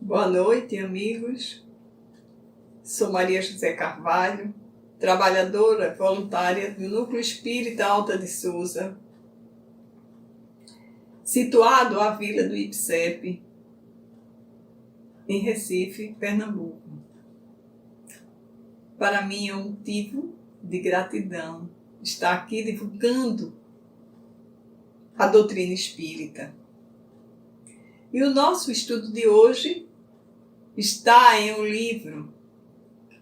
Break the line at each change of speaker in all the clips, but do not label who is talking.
Boa noite, amigos. Sou Maria José Carvalho, trabalhadora voluntária do Núcleo Espírita Alta de Souza, situado à Vila do Ipsepe, em Recife, Pernambuco. Para mim é um motivo de gratidão estar aqui divulgando a doutrina espírita. E o nosso estudo de hoje está em um livro,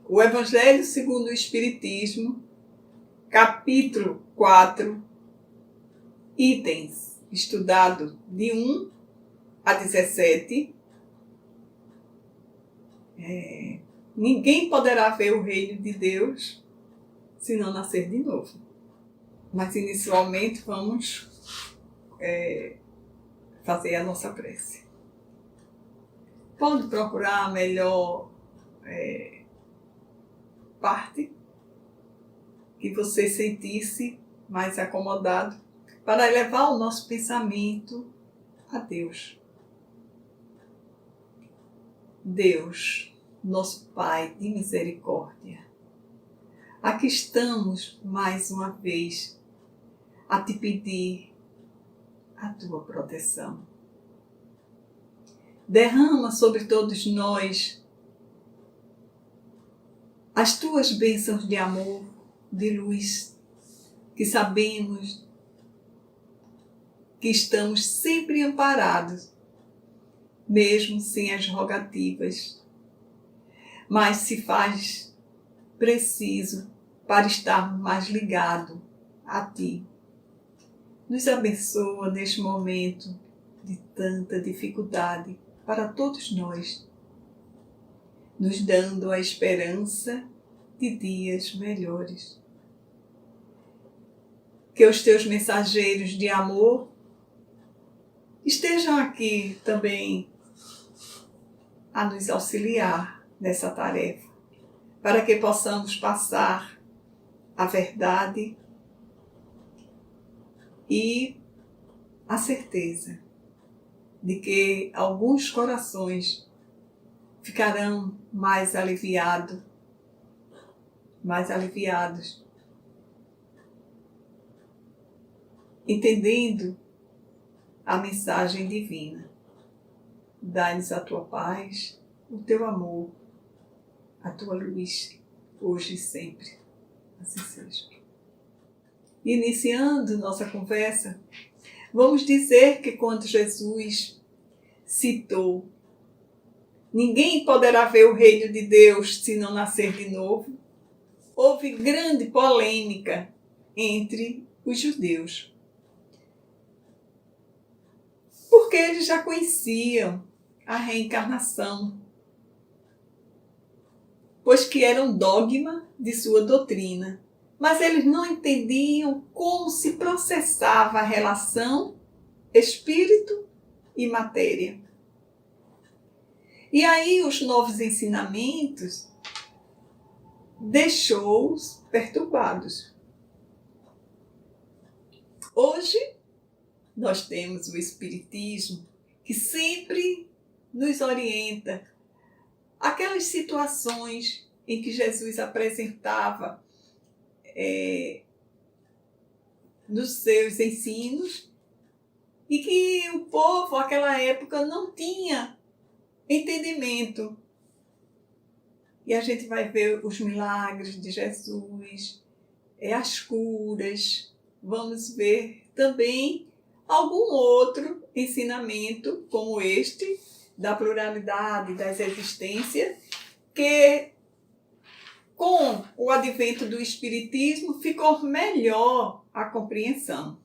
o Evangelho segundo o Espiritismo, capítulo 4, itens estudado de 1 a 17. Ninguém poderá ver o reino de Deus se não nascer de novo. Mas inicialmente vamos fazer a nossa prece. Pode procurar a melhor parte que você sentisse mais acomodado para elevar o nosso pensamento a Deus. Deus, nosso Pai de misericórdia, aqui estamos mais uma vez a te pedir a tua proteção. Derrama sobre todos nós as tuas bênçãos de amor, de luz, que sabemos que estamos sempre amparados, mesmo sem as rogativas, mas se faz preciso para estarmos mais ligados a Ti. Nos abençoa neste momento de tanta dificuldade para todos nós, nos dando a esperança de dias melhores. Que os Teus mensageiros de amor estejam aqui também a nos auxiliar nessa tarefa, para que possamos passar a verdade e a certeza de que alguns corações ficarão mais aliviados, entendendo a mensagem divina. Dá-nos a tua paz, o teu amor, a tua luz, hoje e sempre. Assim seja. Iniciando nossa conversa, vamos dizer que quando Jesus citou: ninguém poderá ver o reino de Deus se não nascer de novo, houve grande polêmica entre os judeus. Porque eles já conheciam a reencarnação, pois que era um dogma de sua doutrina. Mas eles não entendiam como se processava a relação espírito e matéria. E aí os novos ensinamentos deixou-os perturbados. Hoje nós temos o Espiritismo que sempre nos orienta aquelas situações em que Jesus apresentava nos seus ensinos e que o povo naquela época não tinha entendimento. E a gente vai ver os milagres de Jesus, as curas, vamos ver também algum outro ensinamento como este, da pluralidade das existências, que com o advento do Espiritismo ficou melhor a compreensão.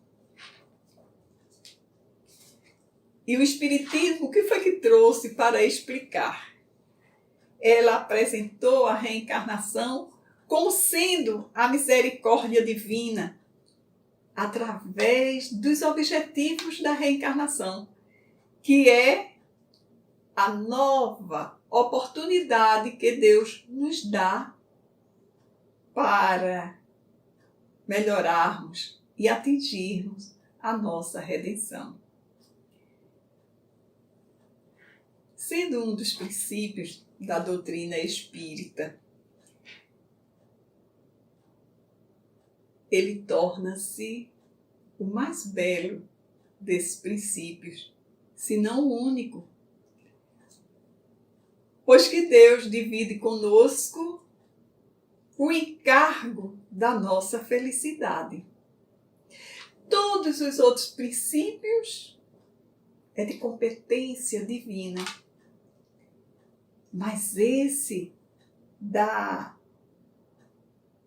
E o Espiritismo, o que foi que trouxe para explicar? Ela apresentou a reencarnação como sendo a misericórdia divina, através dos objetivos da reencarnação, que é a nova oportunidade que Deus nos dá para melhorarmos e atingirmos a nossa redenção. sendo um dos princípios da doutrina espírita, ele torna-se o mais belo desses princípios, se não o único. Pois que Deus divide conosco o encargo da nossa felicidade. Todos os outros princípios é de competência divina, mas esse da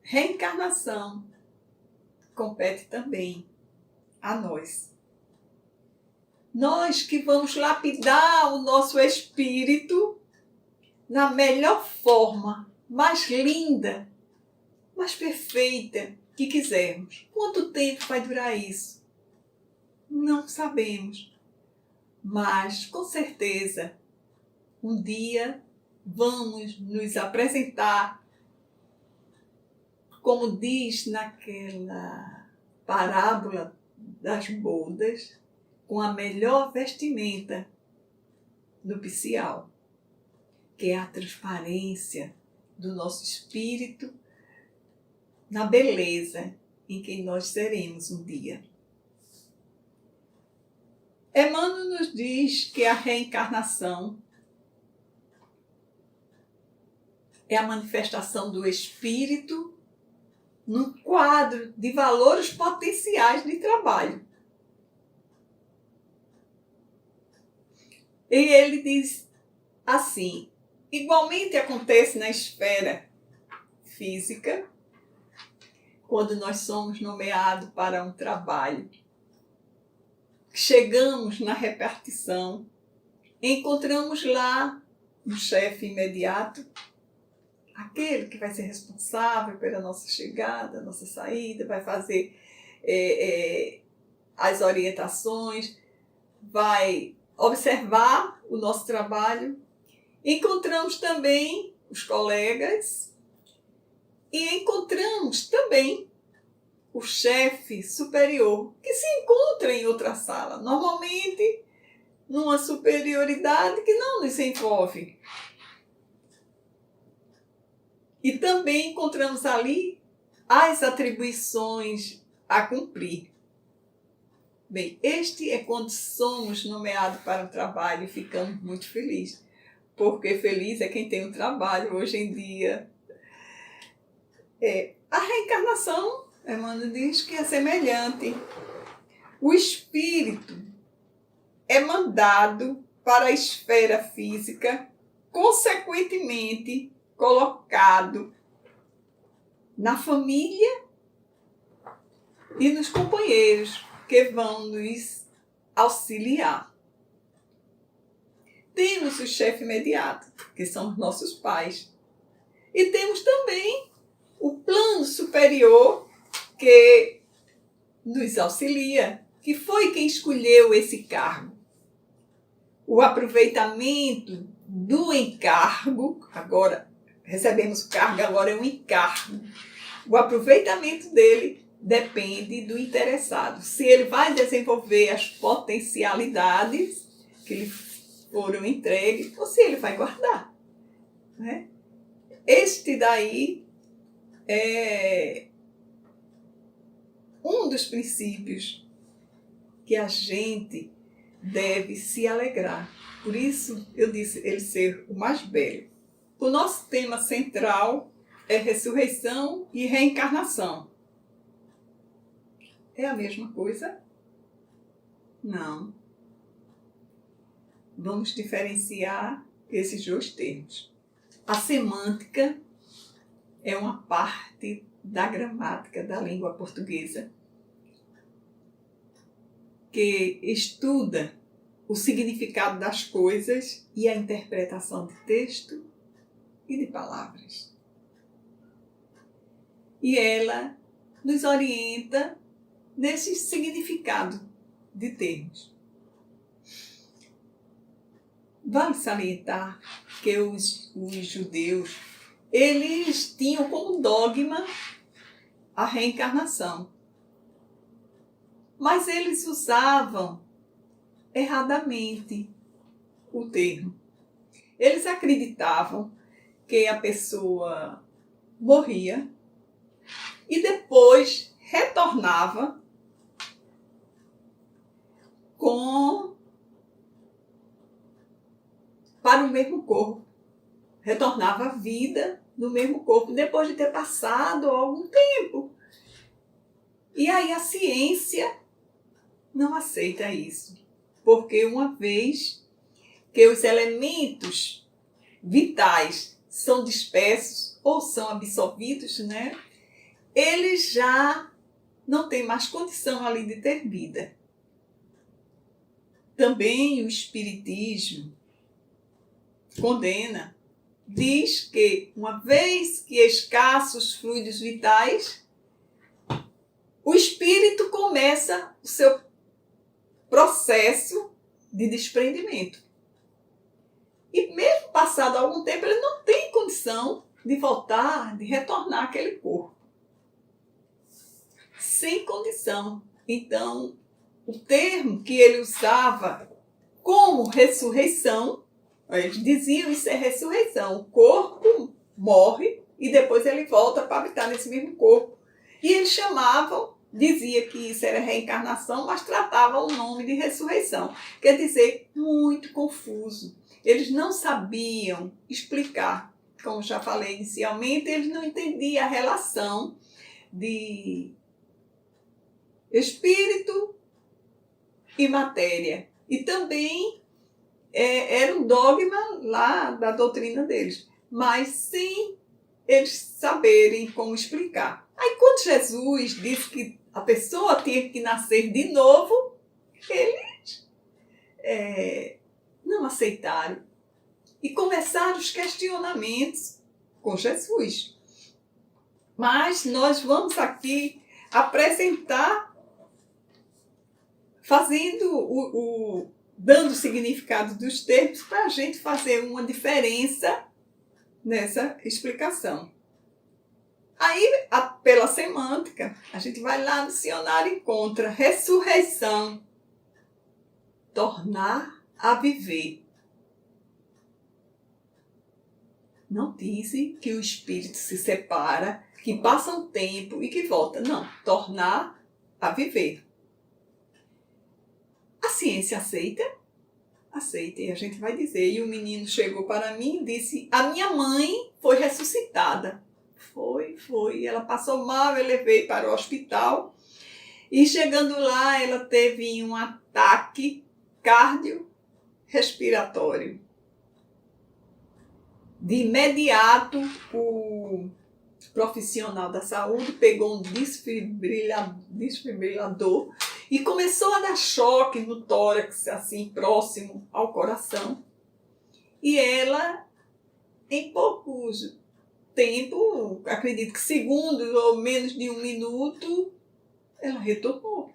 reencarnação compete também a nós. Nós que vamos lapidar o nosso espírito na melhor forma, mais linda, mais perfeita que quisermos. Quanto tempo vai durar isso? Não sabemos. Mas, com certeza, um dia vamos nos apresentar, como diz naquela parábola das bodas, com a melhor vestimenta do picial, que é a transparência do nosso espírito na beleza em que nós seremos um dia. Emmanuel nos diz que a reencarnação é a manifestação do espírito num quadro de valores potenciais de trabalho. E ele diz assim: igualmente acontece na esfera física, quando nós somos nomeados para um trabalho. Chegamos na repartição, encontramos lá um chefe imediato, aquele que vai ser responsável pela nossa chegada, nossa saída, vai fazer as orientações, vai observar o nosso trabalho. Encontramos também os colegas e encontramos também o chefe superior, que se encontra em outra sala, normalmente numa superioridade que não nos envolve. E também encontramos ali as atribuições a cumprir. Bem, este é quando somos nomeados para um trabalho e ficamos muito felizes, porque feliz é quem tem um trabalho hoje em dia. A reencarnação, Emmanuel diz que é semelhante. O espírito é mandado para a esfera física, consequentemente colocado na família e nos companheiros que vão nos auxiliar. Temos o chefe imediato, que são os nossos pais. E temos também o plano superior que nos auxilia, que foi quem escolheu esse cargo. O aproveitamento do encargo, agora recebemos o cargo, agora é um encargo. O aproveitamento dele depende do interessado. Se ele vai desenvolver as potencialidades que lhe foram entregues, ou se ele vai guardar. Né? Este daí é um dos princípios que a gente deve se alegrar. Por isso eu disse ele ser o mais belo. O nosso tema central é ressurreição e reencarnação. É a mesma coisa? Não. Vamos diferenciar esses dois termos. A semântica é uma parte da gramática da língua portuguesa que estuda o significado das coisas e a interpretação de texto e de palavras. E ela nos orienta nesse significado de termos. Vale salientar que os judeus, eles tinham como dogma a reencarnação. Mas eles usavam erradamente o termo. Eles acreditavam que a pessoa morria e depois retornava para o mesmo corpo. Retornava à vida no mesmo corpo, depois de ter passado algum tempo. E aí a ciência não aceita isso, porque uma vez que os elementos vitais são dispersos ou são absorvidos, né, eles já não têm mais condição ali de ter vida. Também o Espiritismo condena, diz que uma vez que escassos fluidos vitais, o espírito começa o seu processo de desprendimento. E mesmo passado algum tempo, ele não tem condição de voltar, de retornar àquele corpo. Sem condição. Então, o termo que ele usava como ressurreição, eles diziam isso é ressurreição. O corpo morre e depois ele volta para habitar nesse mesmo corpo. E eles chamavam, dizia que isso era reencarnação, mas tratavam o nome de ressurreição. Quer dizer, muito confuso. Eles não sabiam explicar. Como já falei inicialmente, eles não entendiam a relação de espírito e matéria. E também era um dogma lá da doutrina deles, mas sem eles saberem como explicar. Aí quando Jesus disse que a pessoa tinha que nascer de novo, eles não aceitaram. E começaram os questionamentos com Jesus. Mas nós vamos aqui apresentar, fazendo dando significado dos termos para a gente fazer uma diferença nessa explicação. Aí, pela semântica, a gente vai lá no dicionário e encontra ressurreição, tornar a viver. Não dizem que o espírito se separa, que passa um tempo e que volta. Não, tornar a viver. A ciência aceita? Aceita, e a gente vai dizer. E o menino chegou para mim e disse, a minha mãe foi ressuscitada. Foi. Ela passou mal, eu levei para o hospital. E chegando lá, ela teve um ataque cardiorrespiratório. De imediato, o profissional da saúde pegou um desfibrilador e começou a dar choque no tórax, assim, próximo ao coração. E ela, em poucos tempo, acredito que segundos ou menos de 1 minuto, ela retornou.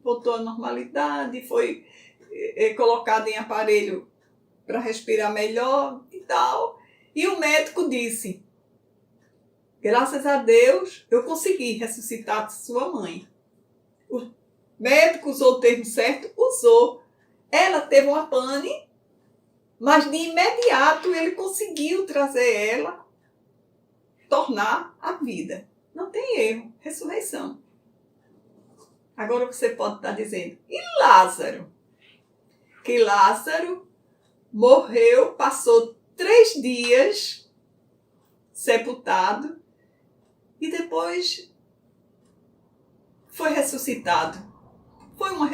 Voltou à normalidade, foi colocada em aparelho para respirar melhor e tal. E o médico disse, graças a Deus, eu consegui ressuscitar sua mãe. O médico usou o termo certo? Usou. Ela teve uma pane, mas de imediato ele conseguiu trazer ela, tornar a vida. Não tem erro, ressurreição. Agora você pode estar dizendo, e Lázaro? Que Lázaro morreu, passou 3 dias sepultado e depois foi ressuscitado. Foi uma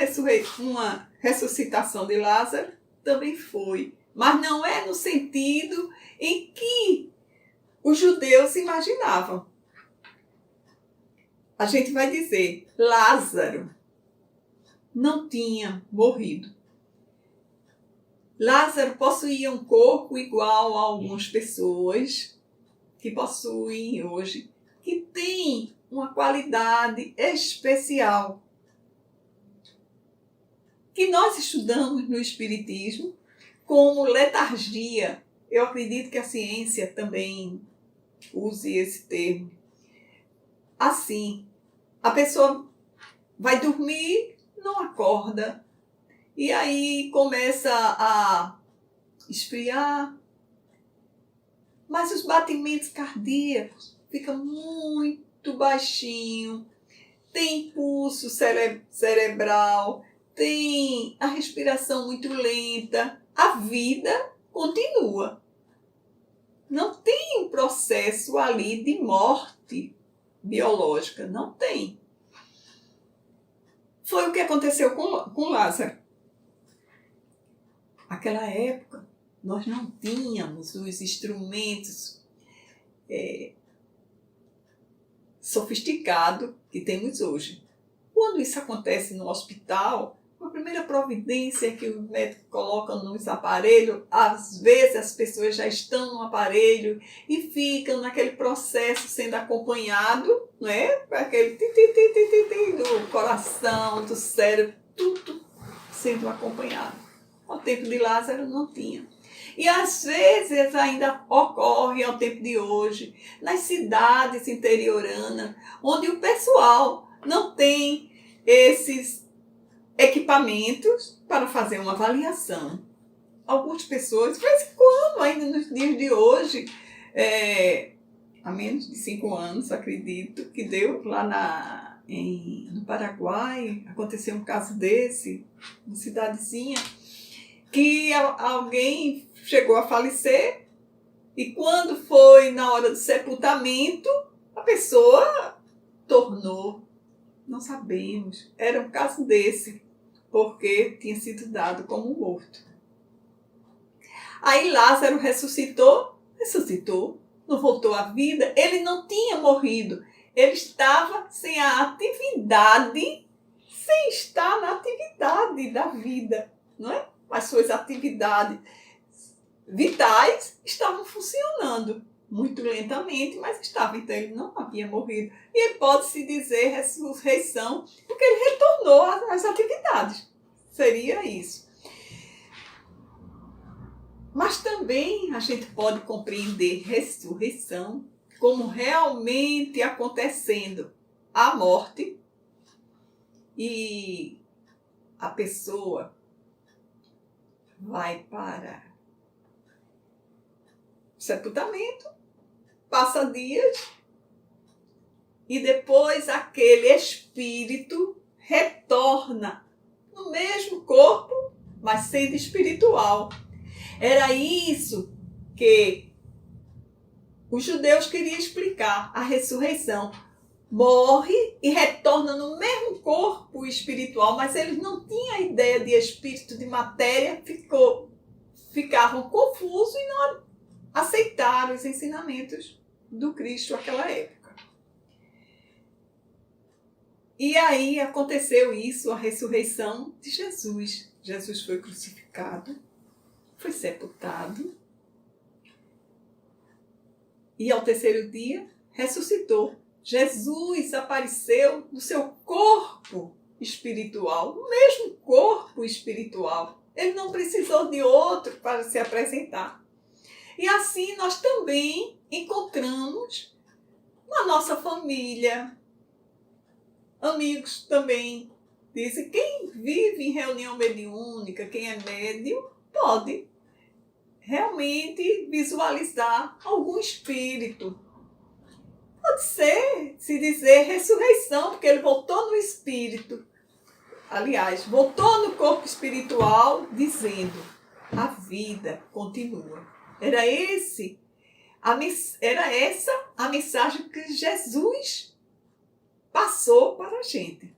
ressuscitação de Lázaro? Também foi. Mas não é no sentido em que os judeus imaginavam. A gente vai dizer, Lázaro não tinha morrido. Lázaro possuía um corpo igual a algumas pessoas que possuem hoje, que tem uma qualidade especial, que nós estudamos no Espiritismo como letargia. Eu acredito que a ciência também use esse termo. Assim, a pessoa vai dormir, não acorda, e aí começa a esfriar, mas os batimentos cardíacos ficam muito baixinho, tem pulso cerebral, tem a respiração muito lenta, a vida continua. Não tem um processo ali de morte biológica, não tem. Foi o que aconteceu com Lázaro. Naquela época, nós não tínhamos os instrumentos sofisticados que temos hoje. Quando isso acontece no hospital, a primeira providência que o médico coloca nos aparelhos, às vezes as pessoas já estão no aparelho e ficam naquele processo sendo acompanhado, né? Aquele tim do coração, do cérebro, tudo sendo acompanhado. Ao tempo de Lázaro não tinha. E às vezes ainda ocorre ao tempo de hoje, nas cidades interioranas, onde o pessoal não tem esses equipamentos para fazer uma avaliação. Algumas pessoas, de vez em quando, ainda nos dias de hoje, há menos de 5 anos, acredito, que deu lá no Paraguai, aconteceu um caso desse, uma cidadezinha, que alguém chegou a falecer e quando foi na hora do sepultamento, a pessoa tornou, não sabemos, era um caso desse, porque tinha sido dado como morto. Aí Lázaro ressuscitou, não voltou à vida, ele não tinha morrido, ele estava sem a atividade, sem estar na atividade da vida, não é? As suas atividades vitais estavam funcionando muito lentamente, mas estava, então ele não havia morrido. E pode-se dizer ressurreição, porque ele retornou às atividades. Seria isso. Mas também a gente pode compreender ressurreição como realmente acontecendo a morte e a pessoa vai para o sepultamento, passa dias e depois aquele espírito retorna no mesmo corpo, mas sendo espiritual. Era isso que os judeus queriam explicar, a ressurreição. Morre e retorna no mesmo corpo espiritual, mas eles não tinham a ideia de espírito, de matéria, ficavam confusos e não aceitaram os ensinamentos do Cristo naquela época. E aí aconteceu isso, a ressurreição de Jesus. Jesus foi crucificado, foi sepultado e ao terceiro dia ressuscitou. Jesus apareceu no seu corpo espiritual, no mesmo corpo espiritual. Ele não precisou de outro para se apresentar. E assim nós também encontramos na nossa família, amigos também. Dizem, quem vive em reunião mediúnica, quem é médium, pode realmente visualizar algum espírito. Pode ser, se dizer, ressurreição, porque ele voltou no espírito. Aliás, voltou no corpo espiritual, dizendo, a vida continua. Era essa a mensagem que Jesus passou para a gente.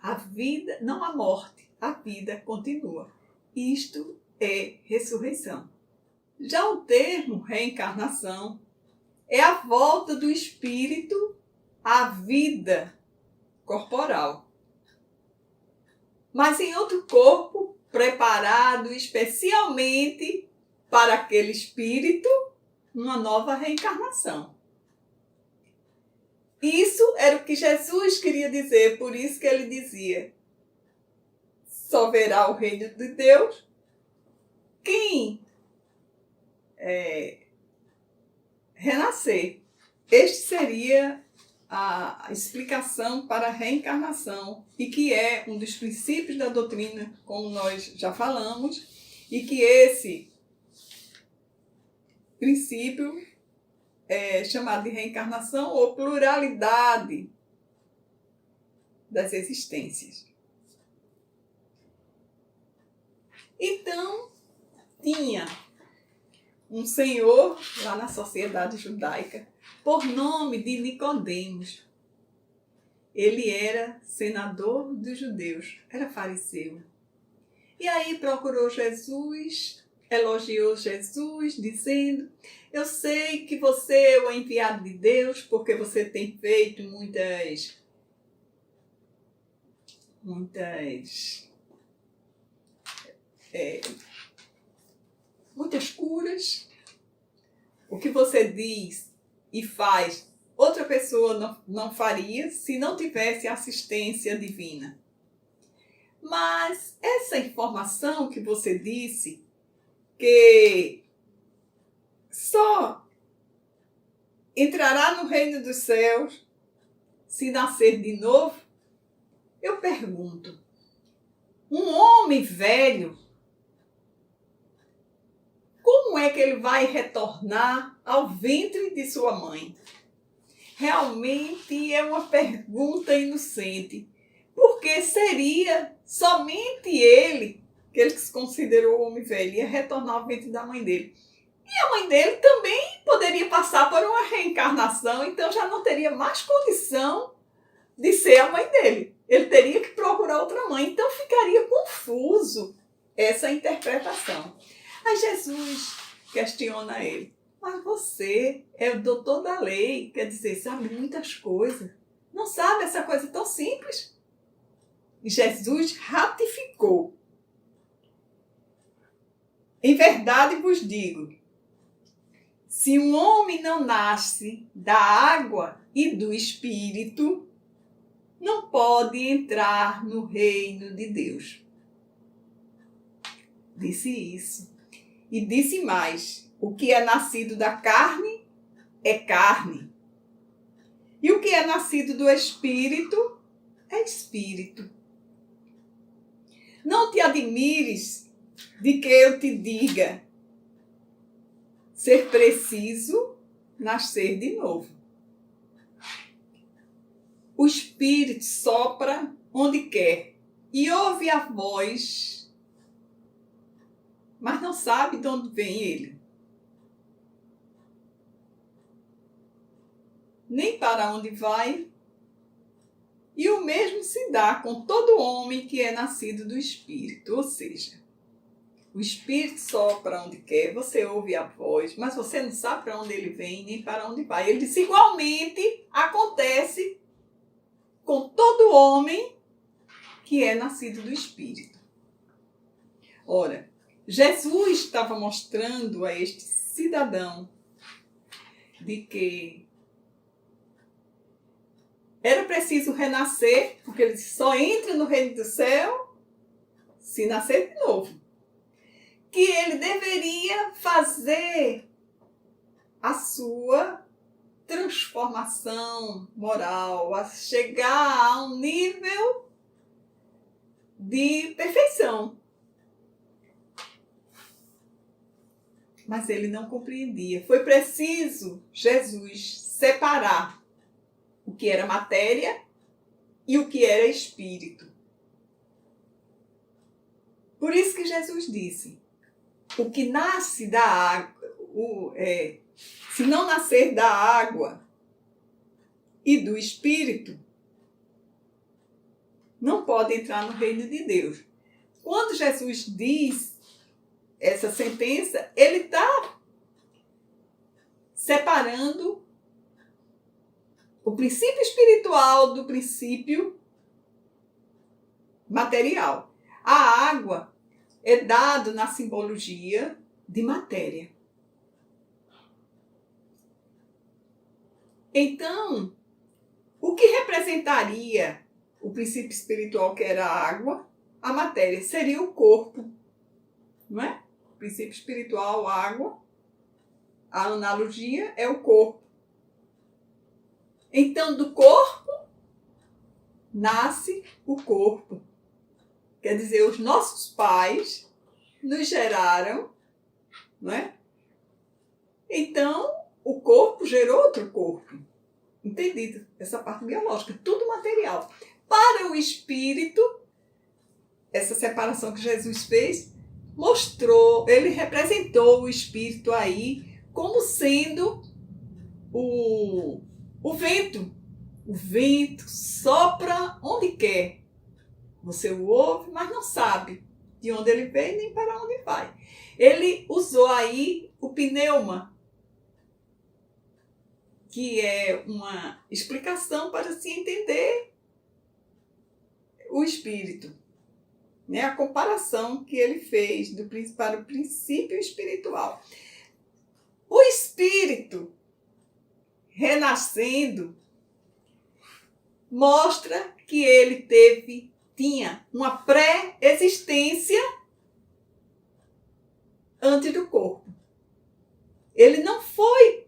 A vida, não a morte, a vida continua. Isto é ressurreição. Já o termo reencarnação é a volta do espírito à vida corporal, mas em outro corpo preparado especialmente para aquele espírito, uma nova reencarnação. Isso era o que Jesus queria dizer, por isso que ele dizia, só verá o reino de Deus quem renascer. Este seria a explicação para a reencarnação e que é um dos princípios da doutrina, como nós já falamos, e que esse princípio chamado de reencarnação ou pluralidade das existências. Então, tinha um senhor lá na sociedade judaica, por nome de Nicodemos. Ele era senador dos judeus, era fariseu. E aí procurou Jesus, elogiou Jesus, dizendo: eu sei que você é o enviado de Deus, porque você tem feito muitas curas. O que você diz e faz, outra pessoa não faria se não tivesse assistência divina. Mas essa informação que você disse, que só entrará no reino dos céus se nascer de novo, eu pergunto, um homem velho, como é que ele vai retornar ao ventre de sua mãe? Realmente é uma pergunta inocente, porque seria somente ele, que ele se considerou homem velho, ia retornar ao ventre da mãe dele. E a mãe dele também poderia passar por uma reencarnação, então já não teria mais condição de ser a mãe dele. Ele teria que procurar outra mãe, então ficaria confuso essa interpretação. Aí Jesus questiona ele: mas você é o doutor da lei, quer dizer, sabe muitas coisas. Não sabe essa coisa tão simples? E Jesus ratificou: em verdade vos digo, se um homem não nasce da água e do Espírito, não pode entrar no reino de Deus. Disse isso. E disse mais: o que é nascido da carne é carne. E o que é nascido do Espírito é Espírito. Não te admires de que eu te diga ser preciso nascer de novo. O Espírito sopra onde quer e ouve a voz, mas não sabe de onde vem ele, nem para onde vai. E o mesmo se dá com todo homem que é nascido do Espírito, ou seja, o Espírito sopra onde quer, você ouve a voz, mas você não sabe para onde ele vem, nem para onde vai. Ele disse: igualmente acontece com todo homem que é nascido do Espírito. Ora, Jesus estava mostrando a este cidadão de que era preciso renascer, porque ele só entra no reino do céu se nascer de novo. Que ele deveria fazer a sua transformação moral, a chegar a um nível de perfeição. Mas ele não compreendia. Foi preciso Jesus separar o que era matéria e o que era espírito. Por isso que Jesus disse: o que nasce da água, se não nascer da água e do Espírito, não pode entrar no reino de Deus. Quando Jesus diz essa sentença, ele está separando o princípio espiritual do princípio material. A água é dado na simbologia de matéria. Então, o que representaria o princípio espiritual, que era a água? A matéria seria o corpo, não é? O princípio espiritual, água. A analogia é o corpo. Então, do corpo nasce o corpo. Quer dizer, os nossos pais nos geraram, não é? Então, o corpo gerou outro corpo. Entendido? Essa parte biológica, tudo material. Para o espírito, essa separação que Jesus fez, mostrou, ele representou o espírito aí como sendo o vento. O vento sopra onde quer. Você o ouve, mas não sabe de onde ele vem nem para onde vai. Ele usou aí o pneuma, que é uma explicação para se entender o espírito, né? A comparação que ele fez para o princípio espiritual. O espírito renascendo mostra que ele tinha uma pré-existência antes do corpo. Ele não foi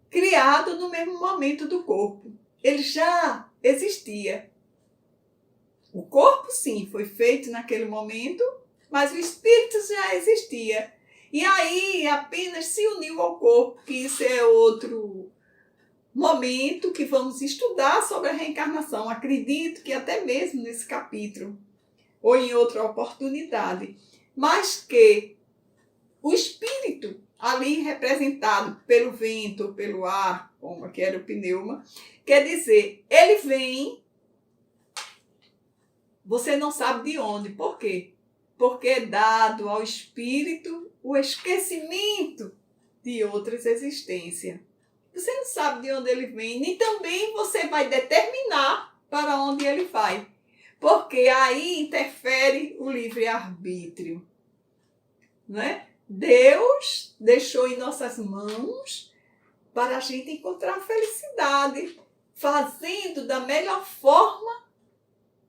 criado no mesmo momento do corpo. Ele já existia. O corpo, sim, foi feito naquele momento, mas o espírito já existia. E aí apenas se uniu ao corpo, que isso é outro momento que vamos estudar sobre a reencarnação. Acredito que até mesmo nesse capítulo, ou em outra oportunidade, mas que o espírito ali representado pelo vento, pelo ar, como que era o pneuma, quer dizer, ele vem, você não sabe de onde. Por quê? Porque é dado ao espírito o esquecimento de outras existências. Você não sabe de onde ele vem, nem também você vai determinar para onde ele vai. Porque aí interfere o livre-arbítrio, não é? Deus deixou em nossas mãos para a gente encontrar a felicidade, fazendo da melhor forma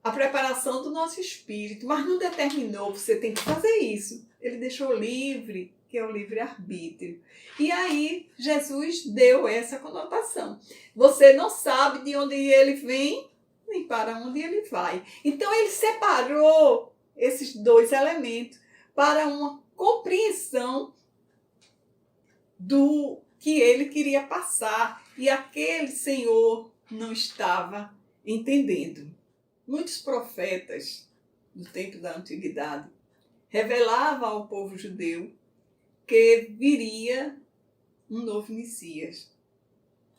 a preparação do nosso espírito. Mas não determinou, você tem que fazer isso. Ele deixou livre, que é o livre-arbítrio. E aí Jesus deu essa conotação. Você não sabe de onde ele vem, nem para onde ele vai. Então ele separou esses dois elementos para uma compreensão do que ele queria passar, e aquele Senhor não estava entendendo. Muitos profetas do tempo da antiguidade revelavam ao povo judeu que viria um novo Messias.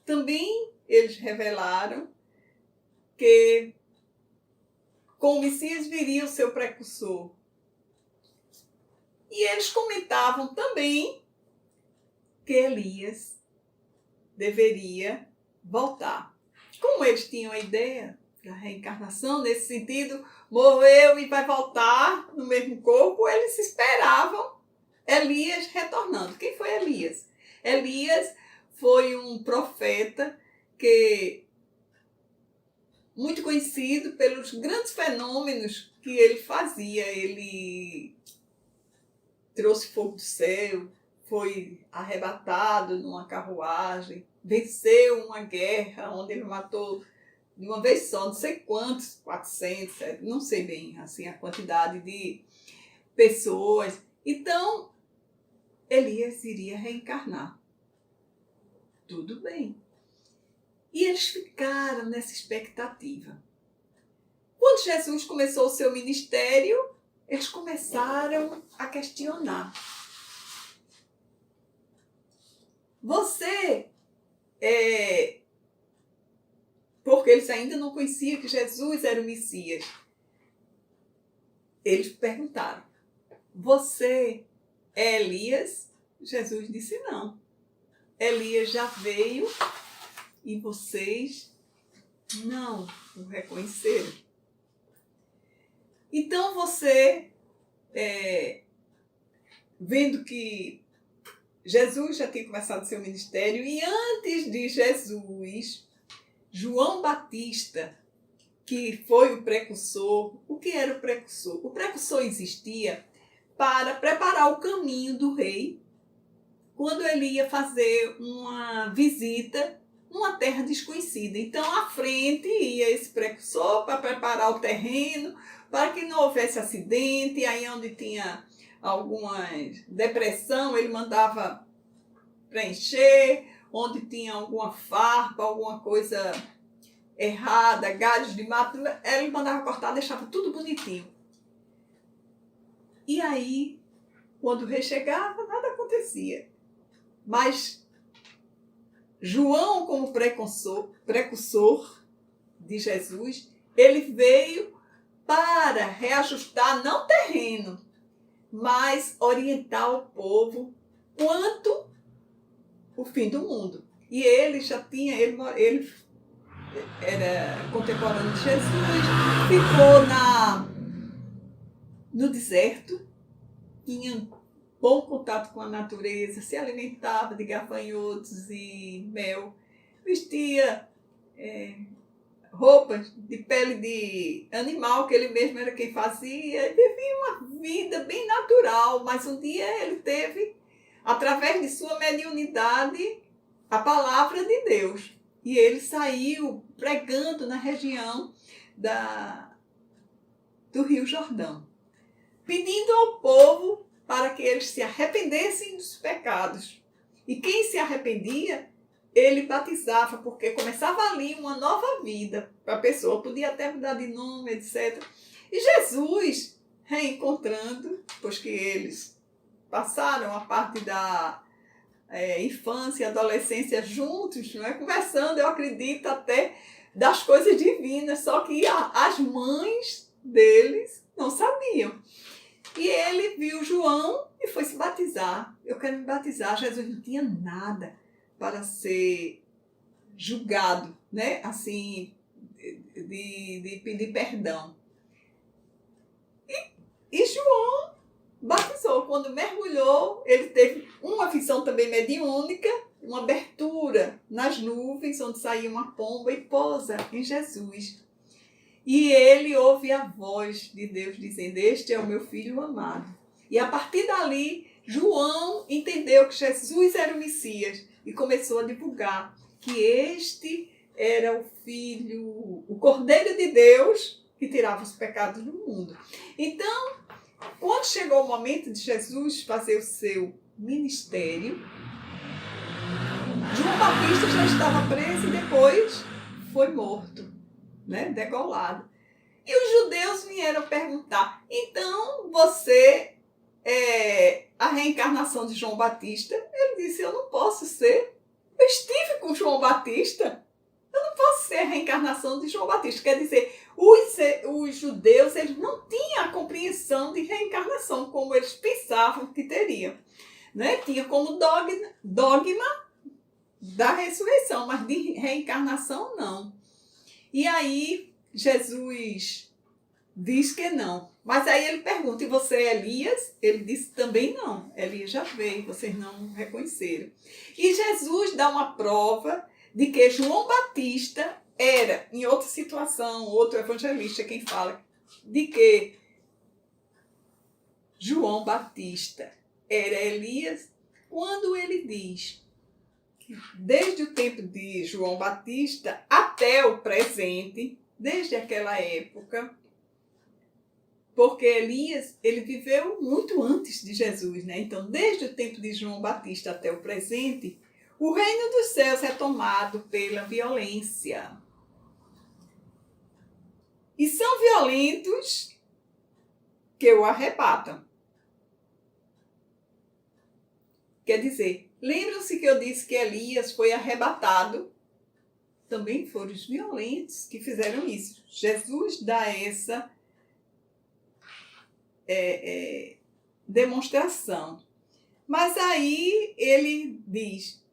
Também eles revelaram que com o Messias viria o seu precursor. E eles comentavam também que Elias deveria voltar. Como eles tinham a ideia da reencarnação, nesse sentido, morreu e vai voltar no mesmo corpo, eles esperavam Elias retornando. Quem foi Elias? Elias foi um profeta que muito conhecido pelos grandes fenômenos que ele fazia. Ele trouxe fogo do céu, foi arrebatado numa carruagem, venceu uma guerra onde ele matou de uma vez só, não sei quantos, 400, não sei bem assim a quantidade de pessoas. Então, Elias iria reencarnar. Tudo bem. E eles ficaram nessa expectativa. Quando Jesus começou o seu ministério, eles começaram a questionar. Porque eles ainda não conheciam que Jesus era o Messias. Eles perguntaram, você é Elias? Jesus disse não. Elias já veio e vocês não o reconheceram. Então você, vendo que Jesus já tinha começado seu ministério, e antes de Jesus, João Batista, que foi o precursor. O que era o precursor? O precursor existia para preparar o caminho do rei quando ele ia fazer uma visita numa terra desconhecida. Então, à frente ia esse precursor para preparar o terreno, para que não houvesse acidente, aí onde tinha alguma depressão, ele mandava preencher, onde tinha alguma farpa, alguma coisa errada, galhos de mato, ele mandava cortar, deixava tudo bonitinho. E aí, quando o rei chegava, nada acontecia. Mas João, como precursor de Jesus, ele veio para reajustar, não terreno, mas orientar o povo quanto o fim do mundo. E ele já tinha, ele era contemporâneo de Jesus, ficou no deserto, tinha bom contato com a natureza, se alimentava de gafanhotos e mel, vestia roupas de pele de animal, que ele mesmo era quem fazia, e vivia uma vida bem natural, mas um dia ele teve, através de sua mediunidade, a palavra de Deus. E ele saiu pregando na região do Rio Jordão, pedindo ao povo para que eles se arrependessem dos pecados. E quem se arrependia, ele batizava, porque começava ali uma nova vida para a pessoa, podia até mudar de nome, etc. E Jesus, reencontrando, pois que eles passaram a parte da infância e adolescência juntos, não é? Conversando, eu acredito, até das coisas divinas, só que as mães deles não sabiam. E ele viu João e foi se batizar. Eu quero me batizar. Jesus não tinha nada para ser julgado, né? Assim, de pedir perdão. E João batizou. Quando mergulhou, ele teve uma visão também mediúnica, uma abertura nas nuvens, onde saía uma pomba e pousa em Jesus. E ele ouve a voz de Deus dizendo: este é o meu filho amado. E a partir dali, João entendeu que Jesus era o Messias e começou a divulgar que este era o Filho, o Cordeiro de Deus que tirava os pecados do mundo. Então, quando chegou o momento de Jesus fazer o seu ministério, João Batista já estava preso e depois foi morto, né? Degolado. E os judeus vieram perguntar: então você é a reencarnação de João Batista? Ele disse: eu não posso ser. Eu estive com João Batista. Eu não posso ser a reencarnação de João Batista. Quer dizer, os judeus, eles não tinham a compreensão de reencarnação como eles pensavam que teriam, né? Tinha como dogma da ressurreição, mas de reencarnação não. E aí Jesus diz que não. Mas aí ele pergunta: e você é Elias? Ele disse: também não. Elias já veio, vocês não reconheceram. E Jesus dá uma prova de que João Batista era, em outra situação, outro evangelista quem fala, de que João Batista era Elias, quando ele diz que desde o tempo de João Batista até o presente, desde aquela época, porque Elias, ele viveu muito antes de Jesus, né? Então, desde o tempo de João Batista até o presente, o reino dos céus é tomado pela violência. E são violentos que o arrebatam. Quer dizer, lembram-se que eu disse que Elias foi arrebatado? Também foram os violentos que fizeram isso. Jesus dá essa demonstração. Mas aí ele diz: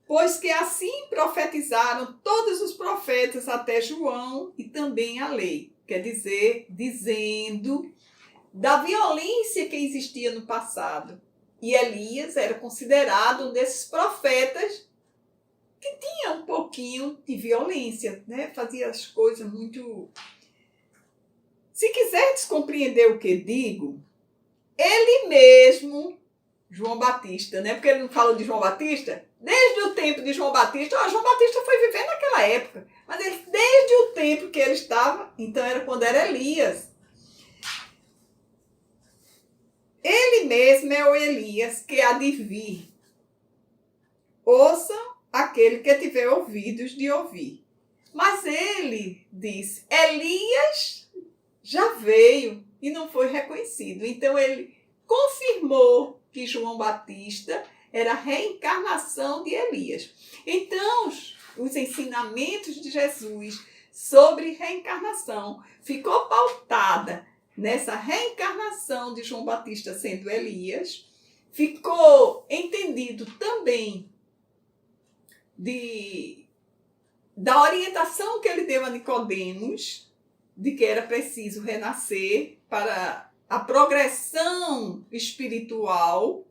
pois que assim profetizaram todos os profetas até João e também a lei. Quer dizer, dizendo da violência que existia no passado. E Elias era considerado um desses profetas que tinha um pouquinho de violência, né? Fazia as coisas muito... Se quiseres compreender o que digo, ele mesmo, João Batista, né? Porque ele não fala de João Batista, desde o tempo de João Batista, João Batista foi viver naquela época, mas ele, desde o tempo que ele estava, então era quando era Elias, mesmo é o Elias que há de vir. Ouça aquele que tiver ouvidos de ouvir. Mas ele disse, Elias já veio e não foi reconhecido. Então ele confirmou que João Batista era a reencarnação de Elias. Então, os ensinamentos de Jesus sobre reencarnação ficou pautada nessa reencarnação de João Batista sendo Elias. Ficou entendido também da orientação que ele deu a Nicodemos, de que era preciso renascer para a progressão espiritual.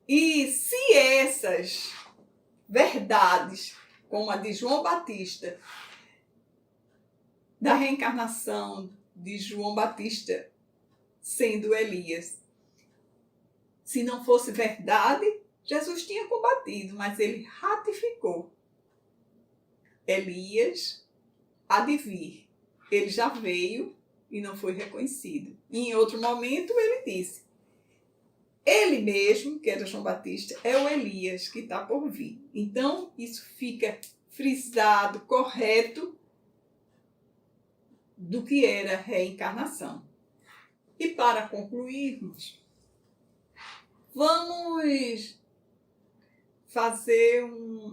E se essas verdades, como a de João Batista, da reencarnação de João Batista sendo Elias, se não fosse verdade, Jesus tinha combatido, mas ele ratificou. Elias há de vir. Ele já veio e não foi reconhecido. E em outro momento ele disse, ele mesmo, que era João Batista, é o Elias que está por vir. Então, isso fica frisado, correto, do que era a reencarnação. E para concluirmos, vamos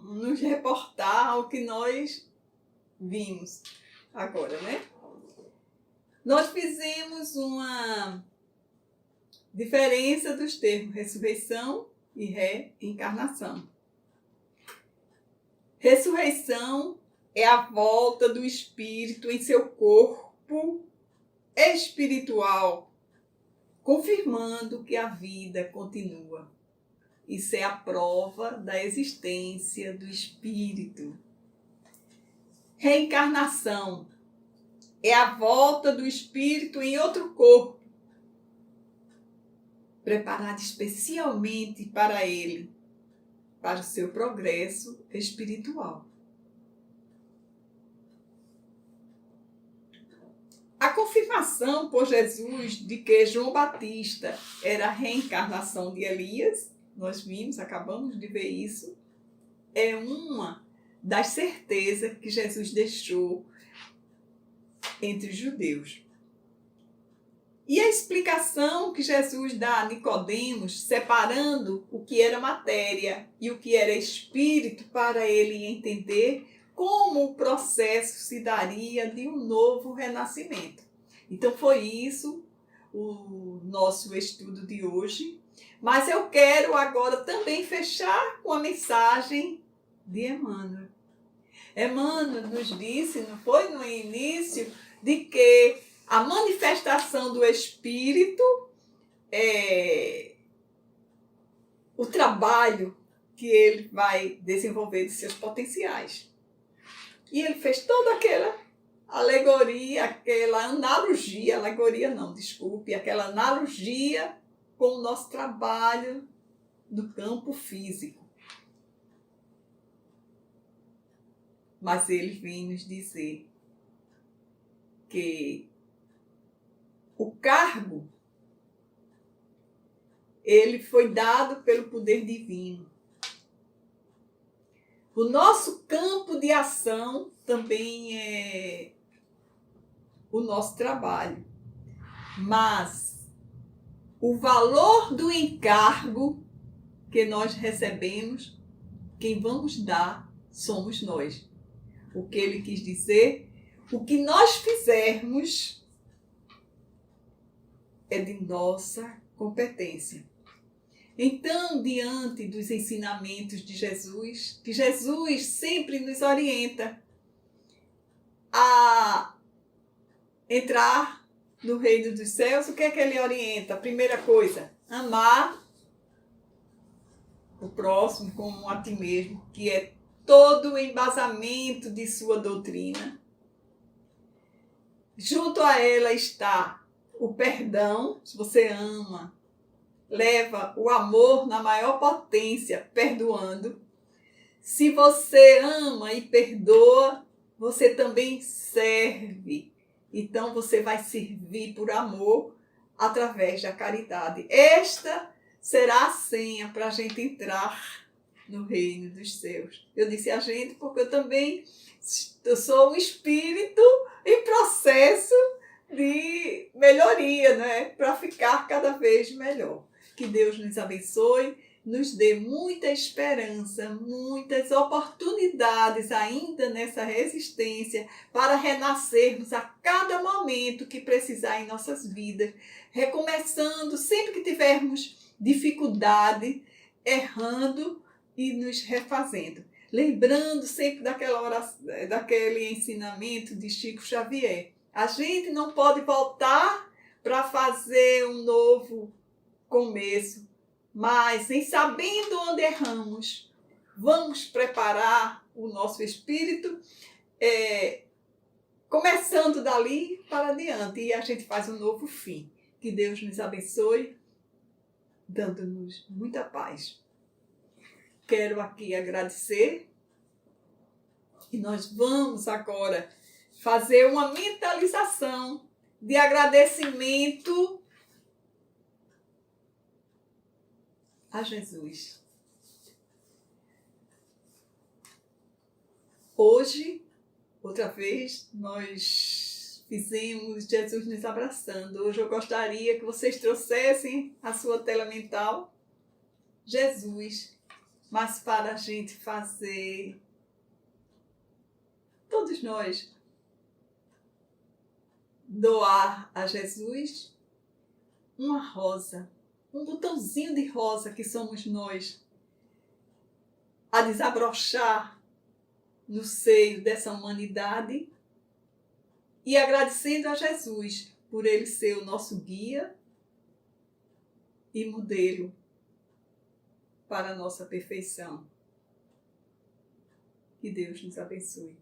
nos reportar ao que nós vimos agora, né? Nós fizemos uma diferença dos termos ressurreição e reencarnação. Ressurreição é a volta do espírito em seu corpo espiritual, confirmando que a vida continua. Isso é a prova da existência do espírito. Reencarnação é a volta do espírito em outro corpo, preparado especialmente para ele, para o seu progresso espiritual. A confirmação por Jesus de que João Batista era a reencarnação de Elias, nós vimos, acabamos de ver isso, é uma das certezas que Jesus deixou entre os judeus. E a explicação que Jesus dá a Nicodemos, separando o que era matéria e o que era espírito, para ele entender como o processo se daria de um novo renascimento. Então foi isso o nosso estudo de hoje. Mas eu quero agora também fechar com a mensagem de Emmanuel. Emmanuel nos disse, não foi no início, de que a manifestação do Espírito é o trabalho que ele vai desenvolver de seus potenciais. E ele fez toda aquela alegoria, aquela analogia, aquela analogia com o nosso trabalho no campo físico. Mas ele vem nos dizer que o cargo, ele foi dado pelo poder divino. O nosso campo de ação também é o nosso trabalho. Mas o valor do encargo que nós recebemos, quem vamos dar somos nós. O que ele quis dizer, o que nós fizermos é de nossa competência. Então, diante dos ensinamentos de Jesus, que Jesus sempre nos orienta a entrar no reino dos céus, o que é que ele orienta? A primeira coisa, amar o próximo como a ti mesmo, que é todo o embasamento de sua doutrina. Junto a ela está o perdão, se você ama, leva o amor na maior potência, perdoando. Se você ama e perdoa, você também serve. Então você vai servir por amor através da caridade. Esta será a senha para a gente entrar no reino dos céus. Eu disse a gente porque eu sou um espírito em processo de melhoria, né? Para ficar cada vez melhor. Que Deus nos abençoe, nos dê muita esperança, muitas oportunidades ainda nessa resistência para renascermos a cada momento que precisar em nossas vidas, recomeçando sempre que tivermos dificuldade, errando e nos refazendo. Lembrando sempre daquele ensinamento de Chico Xavier. A gente não pode voltar para fazer um novo começo, mas em sabendo onde erramos, vamos preparar o nosso espírito, começando dali para diante, e a gente faz um novo fim. Que Deus nos abençoe, dando-nos muita paz. Quero aqui agradecer e nós vamos agora fazer uma mentalização de agradecimento a Jesus. Hoje, outra vez, nós fizemos Jesus nos abraçando. Hoje eu gostaria que vocês trouxessem a sua tela mental Jesus, mas para a gente fazer, todos nós, doar a Jesus uma rosa, um botãozinho de rosa que somos nós, a desabrochar no seio dessa humanidade e agradecendo a Jesus por ele ser o nosso guia e modelo para a nossa perfeição. Que Deus nos abençoe.